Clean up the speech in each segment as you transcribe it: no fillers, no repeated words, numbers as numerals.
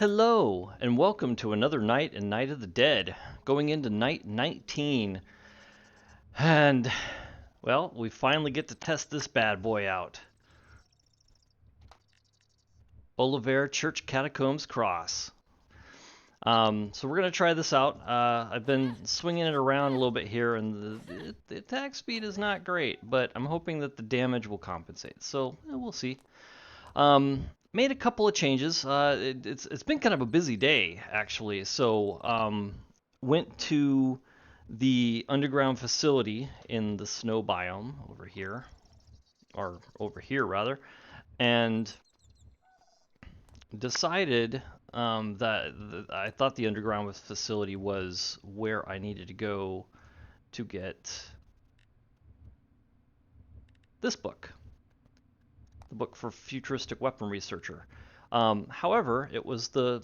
Hello, and welcome to another night in Night of the Dead, going into night 19. And, well, we finally get to test this bad boy out. Olivaire Church Catacombs Cross. So we're going to try this out. I've been swinging it around a little bit here, and the attack speed is not great, but I'm hoping that the damage will compensate. So, we'll see. Made a couple of changes. It's been kind of a busy day, actually. So went to the underground facility in the snow biome over here, or over here rather, and decided that I thought the underground facility was where I needed to go to get this book, the book for futuristic weapon researcher. However, it was the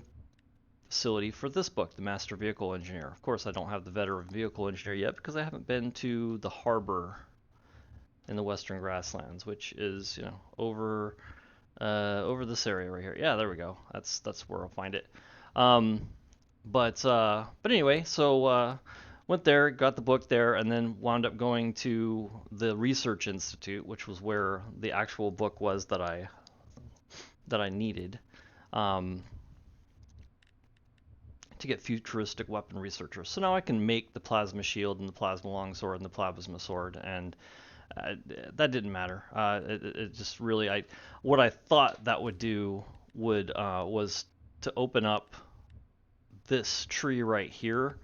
facility for this book, the Master Vehicle Engineer. Of course, I don't have the Veteran Vehicle Engineer yet because I haven't been to the harbor in the Western Grasslands, which is, over this area right here. Yeah, there we go. That's where I'll find it. But anyway, so went there, got the book there, and then wound up going to the Research Institute, which was where the actual book was that I needed. To get futuristic weapon researchers. So now I can make the plasma shield and the plasma longsword and the plasma sword, and that didn't matter. It just really, what I thought that would do was to open up this tree right here.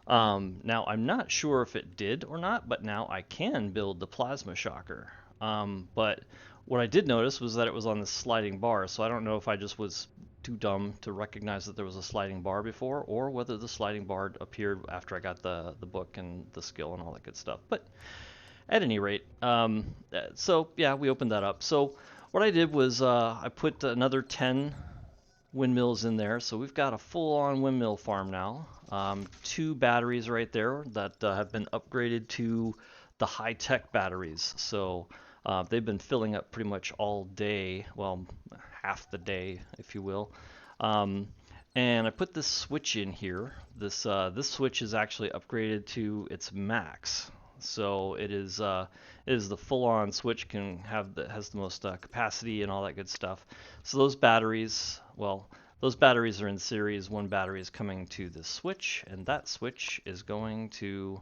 Now I'm not sure if it did or not, but now I can build the plasma shocker. But what I did notice was that it was on the sliding bar, so I don't know if I just was too dumb to recognize that there was a sliding bar before, or whether the sliding bar appeared after I got the book and the skill and all that good stuff. But at any rate, so yeah, we opened that up. So what I did was I put another 10 windmills in there, so we've got a full-on windmill farm now. 2 batteries right there that have been upgraded to the high-tech batteries. So they've been filling up pretty much all day, well, half the day, if you will. And I put this switch in here. This switch is actually upgraded to its max. So it is the full-on switch, has the most capacity and all that good stuff. So those batteries, well, those batteries are in series. One battery is coming to this switch, and that switch is going to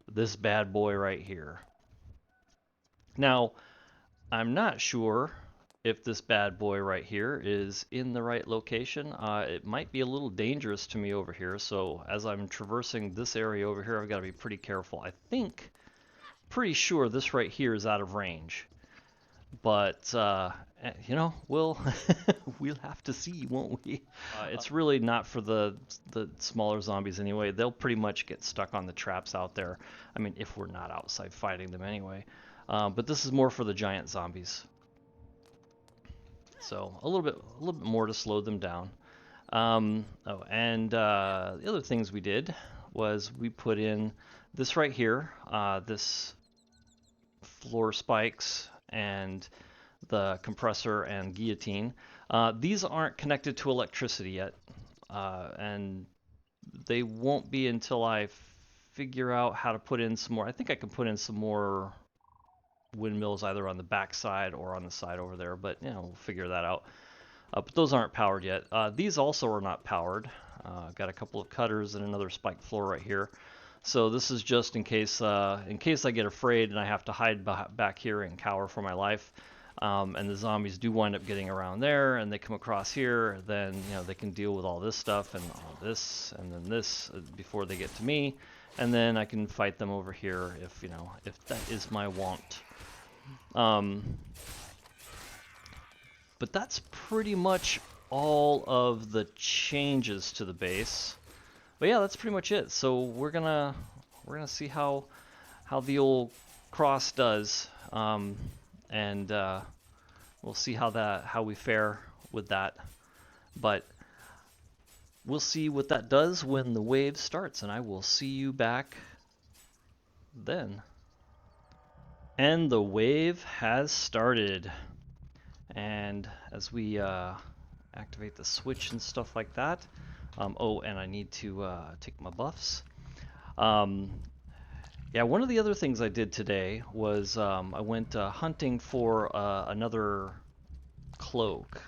this bad boy right here. Now, I'm not sure if this bad boy right here is in the right location. It might be a little dangerous to me over here, so as I'm traversing this area over here, I've got to be pretty careful. Pretty sure this right here is out of range. But, we'll we'll have to see, won't we? It's really not for the smaller zombies anyway. They'll pretty much get stuck on the traps out there. I mean, if we're not outside fighting them anyway. But this is more for the giant zombies. So a little bit more to slow them down. The other things we did was we put in this right here, this floor spikes and the compressor and guillotine. These aren't connected to electricity yet, and they won't be until I figure out how to put in some more. I think I can put in some more windmills either on the back side or on the side over there, but we'll figure that out. But those aren't powered yet. These also are not powered. Got a couple of cutters and another spike floor right here. So this is just in case I get afraid and I have to hide back here and cower for my life. And the zombies do wind up getting around there, and they come across here. Then they can deal with all this stuff and all this, and then this before they get to me, and then I can fight them over here if that is my want. But that's pretty much all of the changes to the base. But yeah, that's pretty much it. So we're gonna see how the old cross does, and we'll see how we fare with that. But we'll see what that does when the wave starts, and I will see you back then. And the wave has started. And as we activate the switch and stuff like that. Oh, and I need to take my buffs. Yeah, one of the other things I did today was I went hunting for another cloak.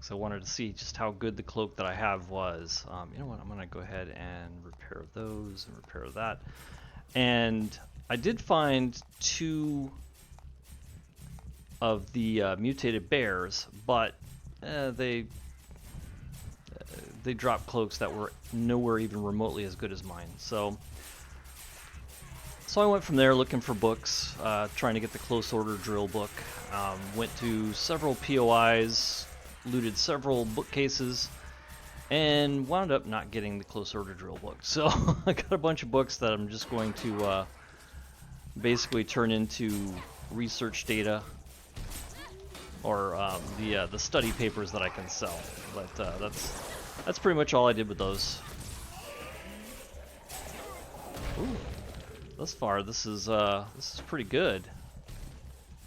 So I wanted to see just how good the cloak that I have was. You know what, I'm gonna go ahead and repair those and repair that. And I did find 2 of the mutated bears, but they dropped cloaks that were nowhere even remotely as good as mine. So I went from there looking for books, trying to get the close order drill book. Went to several POIs, looted several bookcases, and wound up not getting the close order drill book. So I got a bunch of books that I'm just going to basically turn into research data, or the study papers that I can sell. But that's pretty much all I did with those. Ooh, thus far this is pretty good.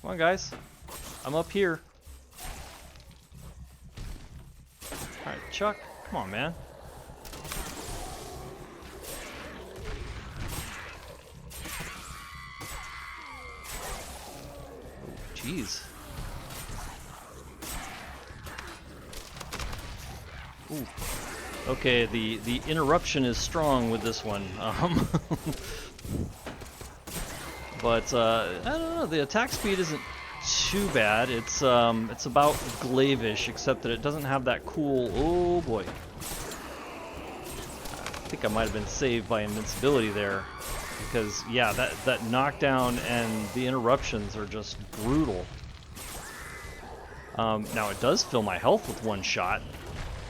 Come on, guys, I'm up here. All right, Chuck, come on, man. Jeez. Ooh. Okay, the interruption is strong with this one. But I don't know, the attack speed isn't too bad. It's about glaive-ish, except that it doesn't have that cool. Oh boy. I think I might have been saved by invincibility there, because yeah, that knockdown and the interruptions are just brutal. Now it does fill my health with one shot,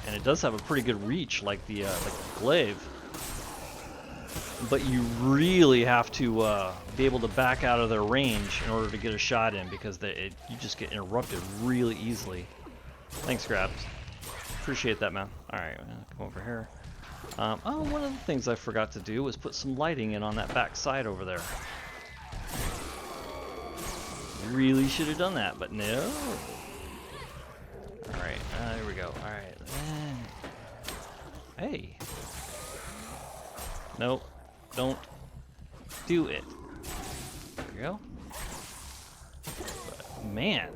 and it does have a pretty good reach, like the glaive. But you really have to be able to back out of their range in order to get a shot in, because you just get interrupted really easily. Thanks, Grabs. Appreciate that, man. Alright, come over here. Oh, one of the things I forgot to do was put some lighting in on that back side over there. Really should have done that, but no. Alright, there we go. Alright. Hey. Nope. Don't do it. There we go. But, man.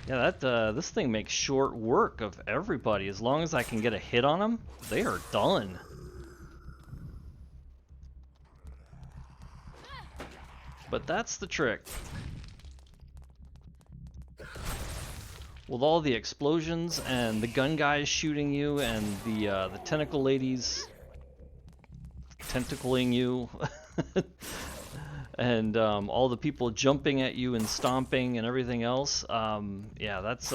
Yeah, this thing makes short work of everybody. As long as I can get a hit on them, they are done. But that's the trick. With all the explosions and the gun guys shooting you and the tentacle ladies tentacling you and all the people jumping at you and stomping and everything else, yeah, that's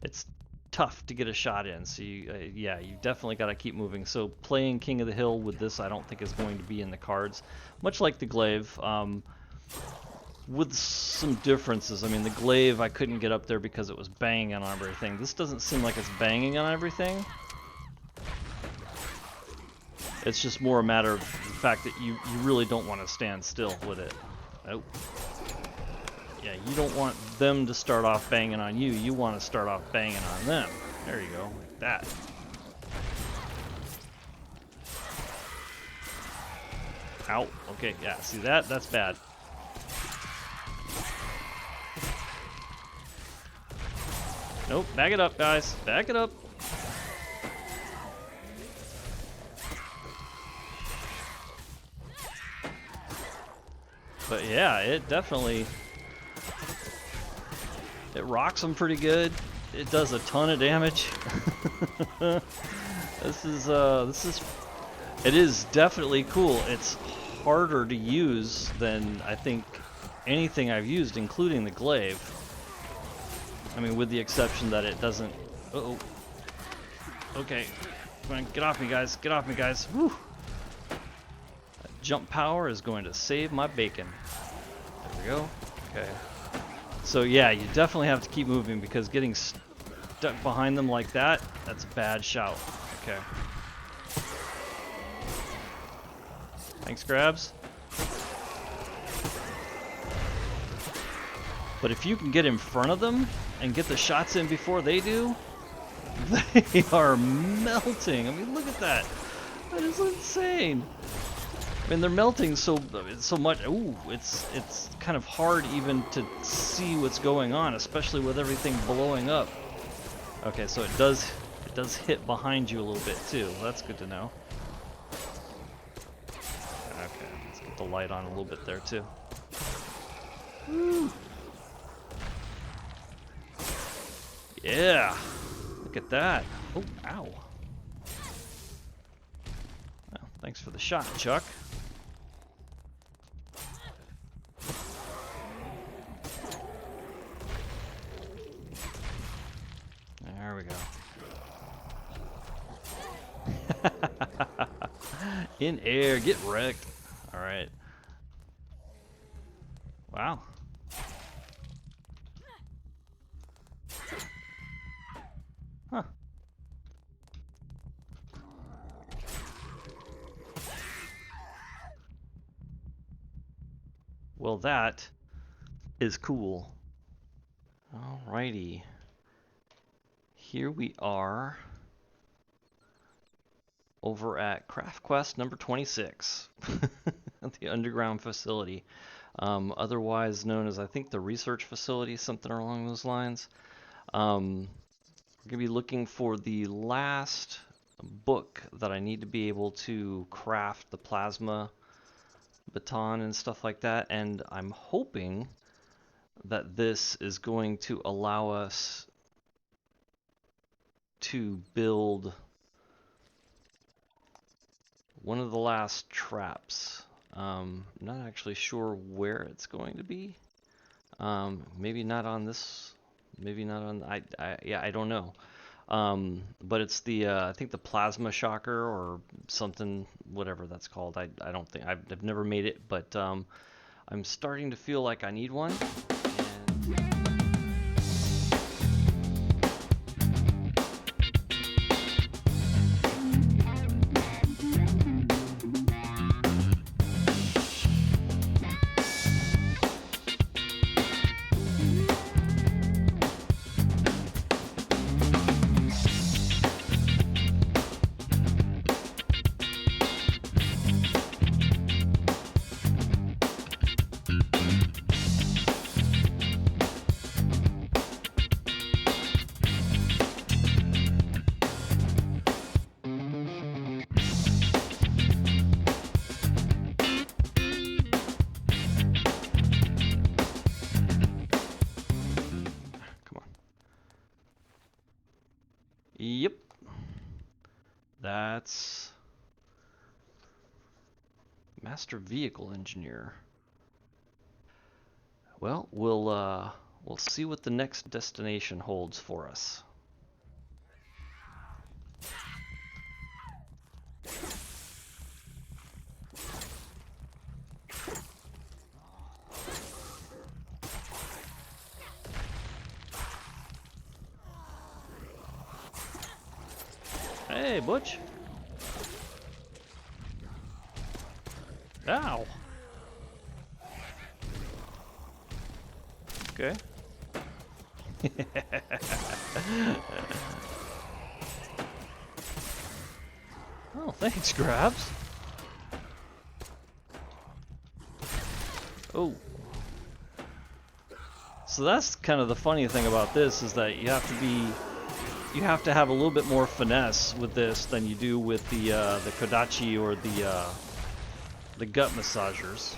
it's tough to get a shot in. So yeah, you definitely got to keep moving. So playing King of the Hill with this, I don't think is going to be in the cards, much like the glaive. With some differences. I mean, the glaive I couldn't get up there because it was banging on everything. This doesn't seem like it's banging on everything. It's just more a matter of the fact that you really don't want to stand still with it. Nope. Yeah, you don't want them to start off banging on you. You want to start off banging on them. There you go, like that. Ow. Okay, yeah, see that? That's bad. Nope, back it up, guys. Back it up. But yeah, it definitely, it rocks them pretty good. It does a ton of damage. This is, it is definitely cool. It's harder to use than I think anything I've used, including the glaive. I mean, with the exception that it doesn't... Uh-oh. Okay. Come on, get off me, guys. Get off me, guys. Whew. That jump power is going to save my bacon. There we go. Okay. So, yeah, you definitely have to keep moving, because getting stuck behind them like that, that's a bad shout. Okay. Thanks, Grabs. But if you can get in front of them, and get the shots in before they do, they are melting. I mean, look at that. That is insane. I mean, they're melting so much. Ooh, it's kind of hard even to see what's going on, especially with everything blowing up. Okay, so it does hit behind you a little bit too. That's good to know. Okay, let's get the light on a little bit there too. Woo. Yeah, look at that. Oh, ow. Well, thanks for the shot, Chuck. There we go. In air, get wrecked. All right. Wow. Huh. Well, that is cool. Alrighty. Here we are over at Craft Quest number 26, at the underground facility, otherwise known as, I think, the research facility, something along those lines. We're going to be looking for the last book that I need to be able to craft the plasma baton and stuff like that, and I'm hoping that this is going to allow us to build one of the last traps. Not actually sure where it's going to be. Maybe not on this. Maybe not on. Yeah, I don't know. But it's the I think the plasma shocker or something, whatever that's called. I don't think I've never made it, but I'm starting to feel like I need one. Yep, that's Master Vehicle Engineer. Well, we'll see what the next destination holds for us. Hey, Butch. Ow. Okay. Oh, thanks, Grabs. Oh. So that's kind of the funny thing about this, is that you have to have a little bit more finesse with this than you do with the Kodachi or the gut massagers.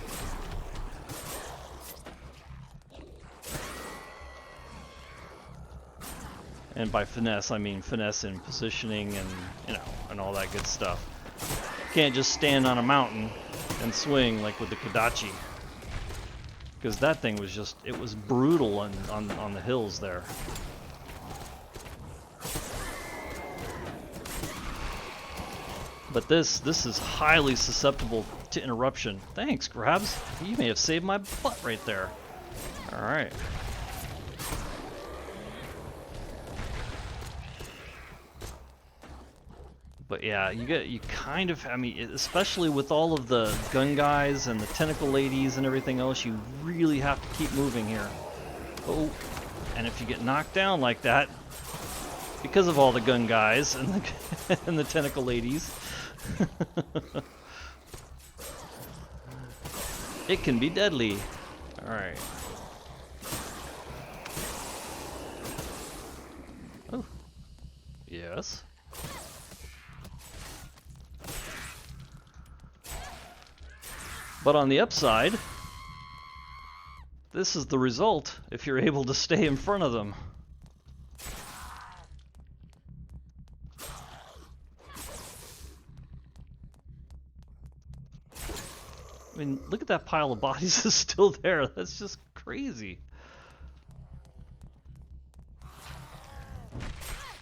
And by finesse, I mean finesse in positioning and, you know, and all that good stuff. You can't just stand on a mountain and swing like with the Kodachi, because that thing was just, it was brutal on the hills there. But this is highly susceptible to interruption. Thanks, Grabs. You may have saved my butt right there. All right. But yeah, you kind of, I mean, especially with all of the gun guys and the tentacle ladies and everything else, you really have to keep moving here. Oh, And if you get knocked down like that, because of all the gun guys and the, and the tentacle ladies, it can be deadly. Alright. Oh. Yes. But on the upside, this is the result if you're able to stay in front of them. I mean, look at that pile of bodies that's still there. That's just crazy.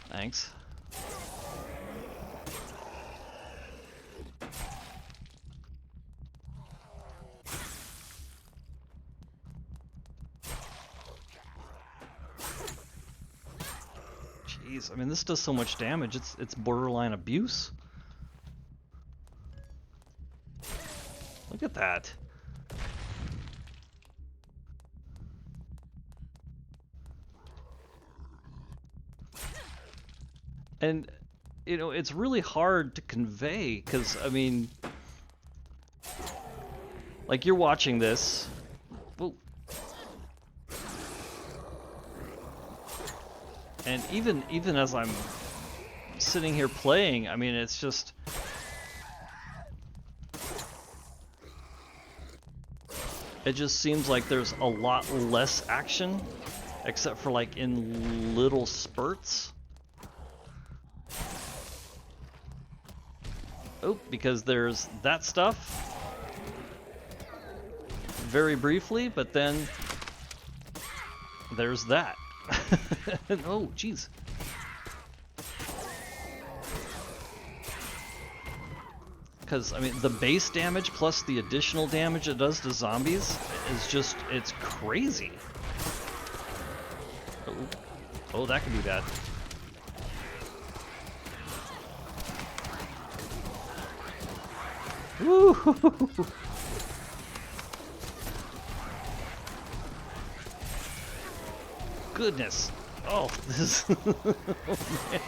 Thanks. Jeez, I mean, this does so much damage. It's borderline abuse. Look at that. And, you know, it's really hard to convey, because, I mean, like, you're watching this. Whoa. And even as I'm sitting here playing, I mean, it's just... It just seems like there's a lot less action, except for like in little spurts. Oh, because there's that stuff very briefly, but then there's that. Oh, jeez. Because, I mean, the base damage plus the additional damage it does to zombies is just, it's crazy. Oh, that could be bad. Woo! Goodness. Oh, this oh, man.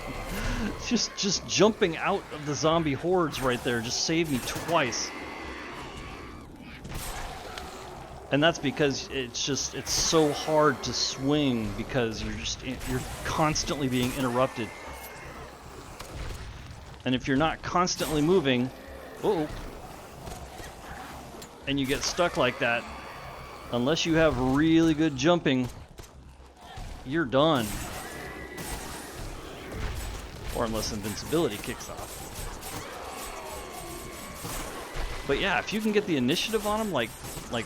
Just jumping out of the zombie hordes right there just saved me twice. And that's because it's so hard to swing because you're constantly being interrupted. And if you're not constantly moving, and you get stuck like that, unless you have really good jumping, you're done. Or unless invincibility kicks off. But yeah, if you can get the initiative on them like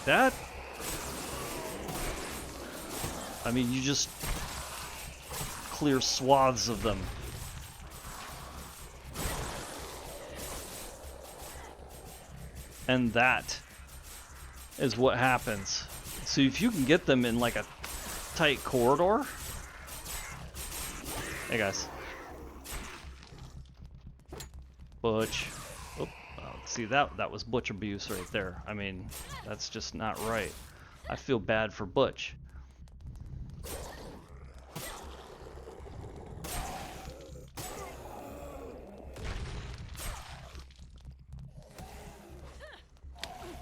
that, I mean, you just clear swaths of them. And that is what happens. So if you can get them in like a tight corridor. Hey guys. Butch. Oh, see that was Butch abuse right there. I mean, that's just not right. I feel bad for Butch.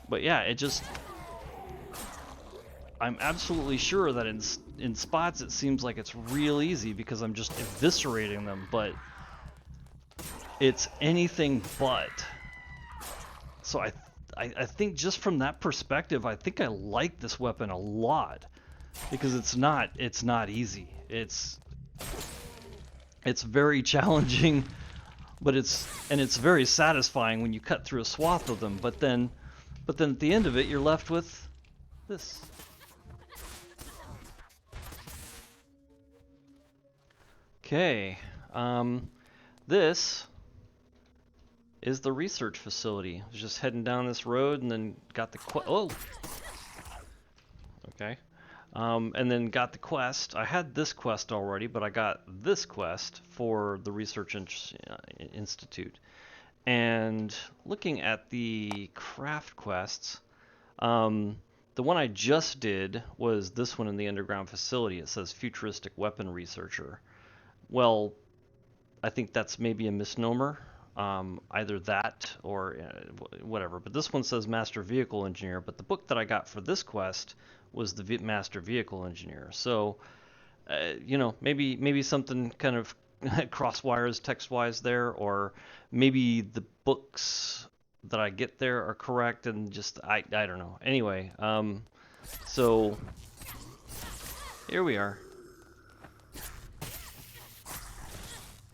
But yeah, it just... I'm absolutely sure that in spots it seems like it's real easy because I'm just eviscerating them, but it's anything but. So I think just from that perspective, I think I like this weapon a lot because it's not easy. It's very challenging, but it's very satisfying when you cut through a swath of them. But then at the end of it, you're left with this. Okay, this is the research facility. I was just heading down this road and then got the okay. And then got the quest. I had this quest already, but I got this quest for the Research Institute. And looking at the craft quests, The one I just did was this one in the underground facility. It says futuristic weapon researcher. Well, I think that's maybe a misnomer. Either that or whatever. But this one says master vehicle engineer. But the book that I got for this quest was the master vehicle engineer. So, you know, maybe something kind of cross wires text wise there, or maybe the books that I get there are correct and just I don't know. Anyway, so here we are.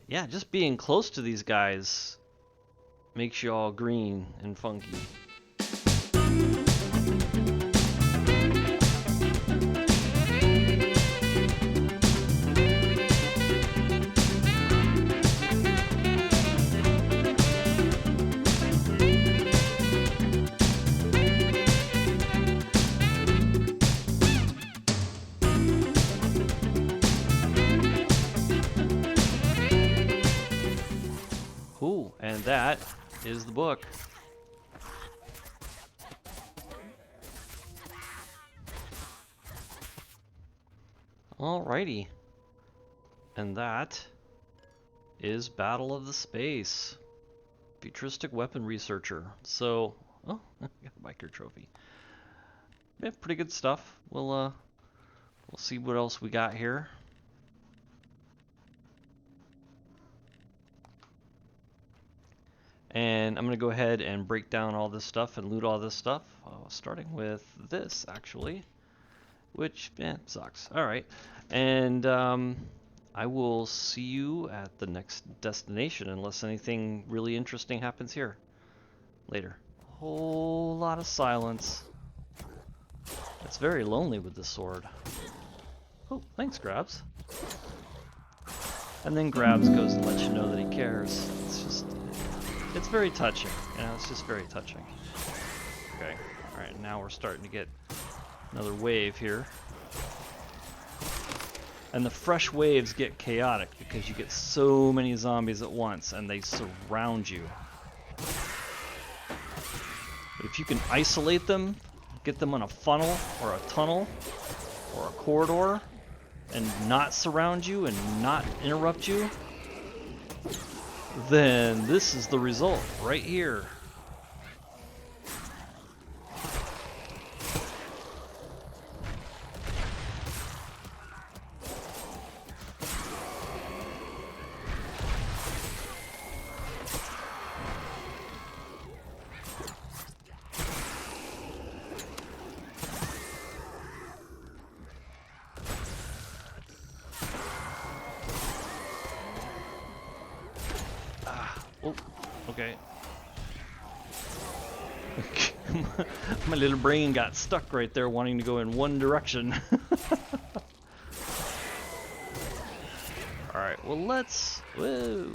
Yeah, just being close to these guys makes you all green and funky. Ooh, and that is the book. Alrighty. And that is Battle of the Space. Futuristic weapon researcher. So, oh, got a biker trophy. Yeah, pretty good stuff. We'll see what else we got here. And I'm going to go ahead and break down all this stuff and loot all this stuff, starting with this, actually, which, sucks. All right, and I will see you at the next destination, unless anything really interesting happens here later. A whole lot of silence. It's very lonely with this sword. Oh, thanks, Grabs. And then Grabs goes and lets you know that he cares. It's very touching, you know, it's just very touching. Okay, alright, now we're starting to get another wave here. And the fresh waves get chaotic because you get so many zombies at once and they surround you. But if you can isolate them, get them on a funnel or a tunnel or a corridor and not surround you and not interrupt you, then this is the result right here. Oh, okay. My little brain got stuck right there wanting to go in one direction. Alright, well let's... Whoa!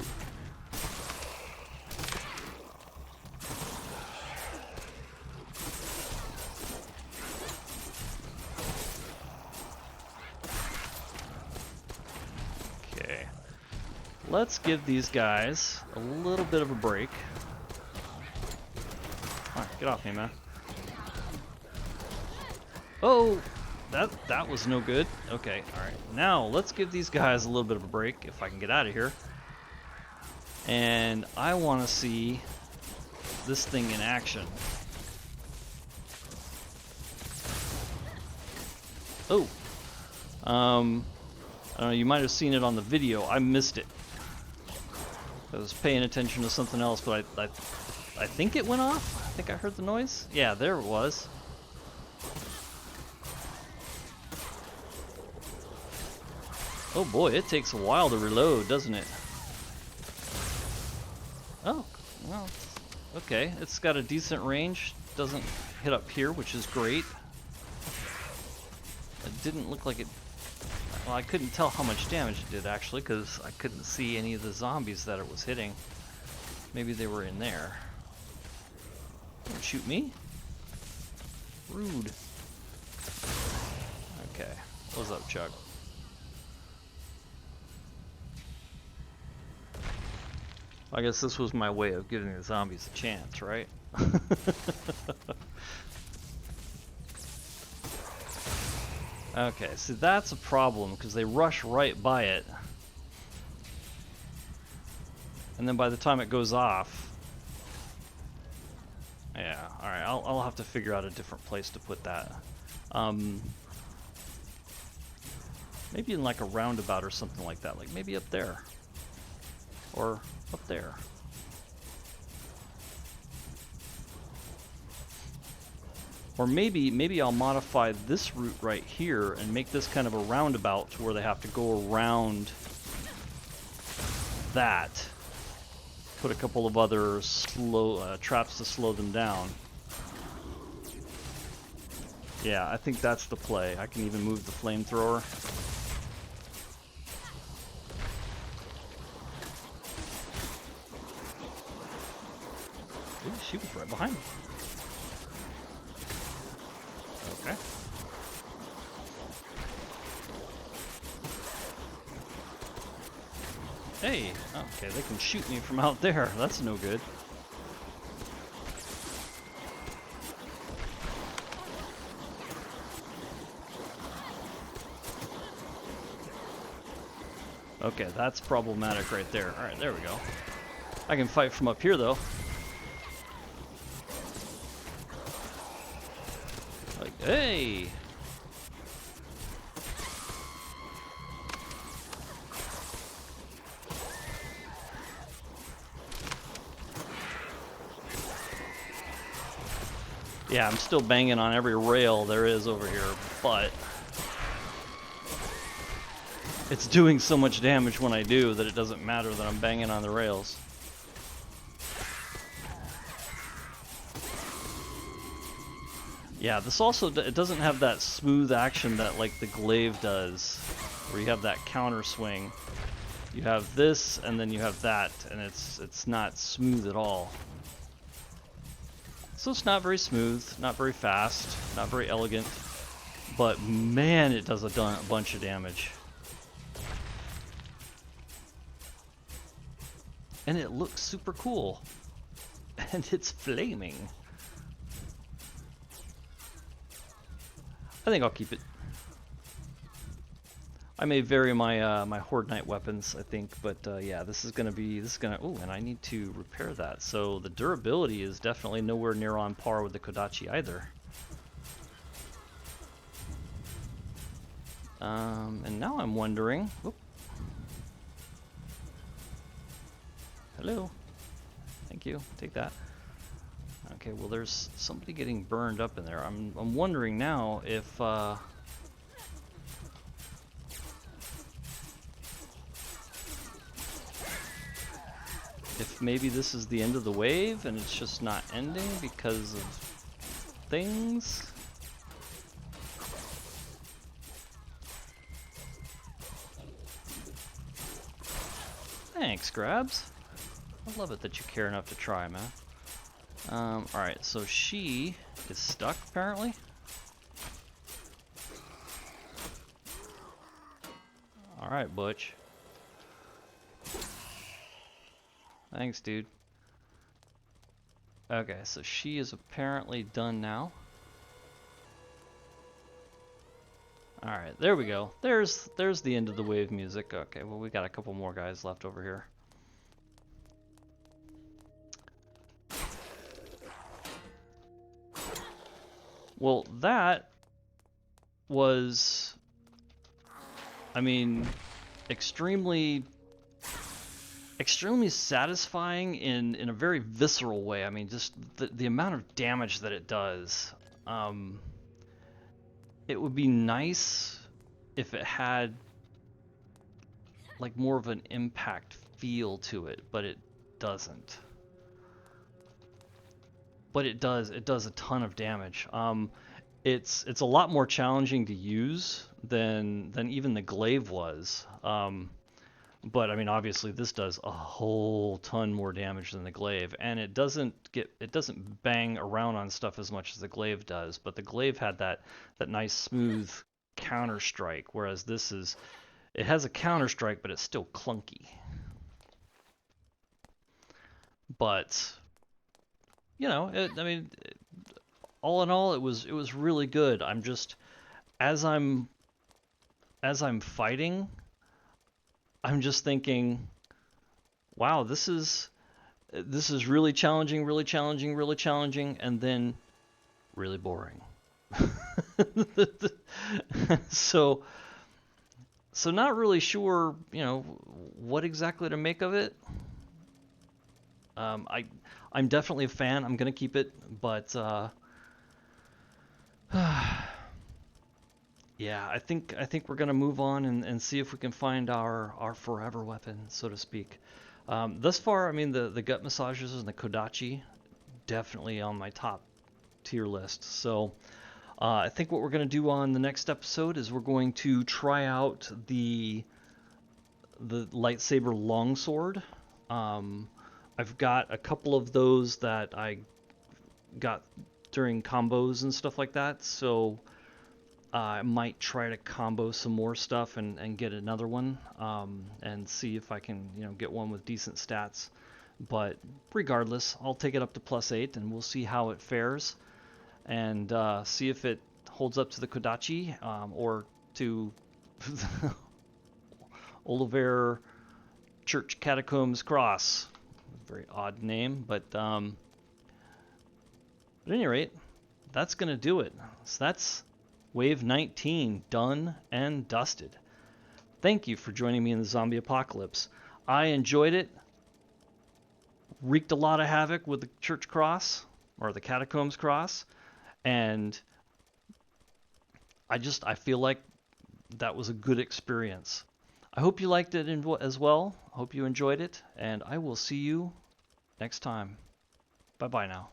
Okay. Let's give these guys a little bit of a break. Alright, get off me, man. Oh! That was no good. Okay, alright. Now, let's give these guys a little bit of a break, if I can get out of here. And I want to see this thing in action. Oh! I don't know, you might have seen it on the video. I missed it. I was paying attention to something else, but I think it went off. I think I heard the noise. Yeah, there it was. Oh boy, it takes a while to reload, doesn't it? Oh, well, okay. It's got a decent range. Doesn't hit up here, which is great. It didn't look like it... Well, I couldn't tell how much damage it did, actually, because I couldn't see any of the zombies that it was hitting. Maybe they were in there. Don't shoot me. Rude. Okay. What's up, Chuck? I guess this was my way of giving the zombies a chance, right? Okay, see that's a problem because they rush right by it. And then by the time it goes off... Yeah, alright, I'll have to figure out a different place to put that. Maybe in like a roundabout or something like that, like maybe up there. Or up there. Or maybe I'll modify this route right here and make this kind of a roundabout to where they have to go around that. Put a couple of other traps to slow them down. Yeah, I think that's the play. I can even move the flamethrower. Ooh, she was right behind me. Okay. Hey, okay, they can shoot me from out there. That's no good. Okay, that's problematic right there. Alright, there we go. I can fight from up here, though. Like, hey! Yeah, I'm still banging on every rail there is over here, but it's doing so much damage when I do that it doesn't matter that I'm banging on the rails. Yeah, this also, it doesn't have that smooth action that like the glaive does, where you have that counter swing. You have this, and then you have that, and it's not smooth at all. So it's not very smooth, not very fast, not very elegant, but man, it does a bunch of damage. And it looks super cool. And it's flaming. I think I'll keep it. I may vary my my Horde Knight weapons, I think, but yeah, this is gonna. Oh, and I need to repair that. So the durability is definitely nowhere near on par with the Kodachi either. And now I'm wondering. Whoop. Hello. Thank you. Take that. Okay. Well, there's somebody getting burned up in there. I'm wondering now if. If maybe this is the end of the wave and it's just not ending because of things. Thanks, Grabs. I love it that you care enough to try, man. Alright, so she is stuck, apparently. Alright, Butch. Thanks, dude. Okay, so she is apparently done now. Alright, there we go. There's the end of the wave music. Okay, well, we got a couple more guys left over here. Well, that was, I mean, extremely satisfying in a very visceral way. I mean, just the amount of damage that it does. It would be nice if it had like more of an impact feel to it, but it doesn't. But it does a ton of damage. It's a lot more challenging to use than even the glaive was. But I mean, obviously this does a whole ton more damage than the glaive, and it doesn't bang around on stuff as much as the glaive does. But the glaive had that nice smooth counter strike, whereas it has a counter strike, but it's still clunky. But you know, I mean, all in all, it was really good. I'm just, as I'm as I'm fighting, I'm just thinking, wow, this is really challenging, really challenging, really challenging, and then really boring. so so not really sure, what exactly to make of it. I'm definitely a fan. I'm gonna keep it, but yeah, I think we're gonna move on and see if we can find our forever weapon, so to speak. Thus far, I mean the gut massagers and the Kodachi definitely on my top tier list. So I think what we're gonna do on the next episode is we're going to try out the lightsaber longsword. I've got a couple of those that I got during combos and stuff like that, so I might try to combo some more stuff and get another one, and see if I can, get one with decent stats. But regardless, I'll take it up to +8 and we'll see how it fares, and see if it holds up to the Kodachi, or to Olivaire Church Catacombs Cross. Very odd name, but at any rate, that's going to do it. So that's Wave 19 done and dusted. Thank you for joining me in the zombie apocalypse. I enjoyed it. Wreaked a lot of havoc with the Church Cross, or the Catacombs Cross, and I feel like that was a good experience. I hope you liked it as well. I hope you enjoyed it, and I will see you next time. Bye-bye now.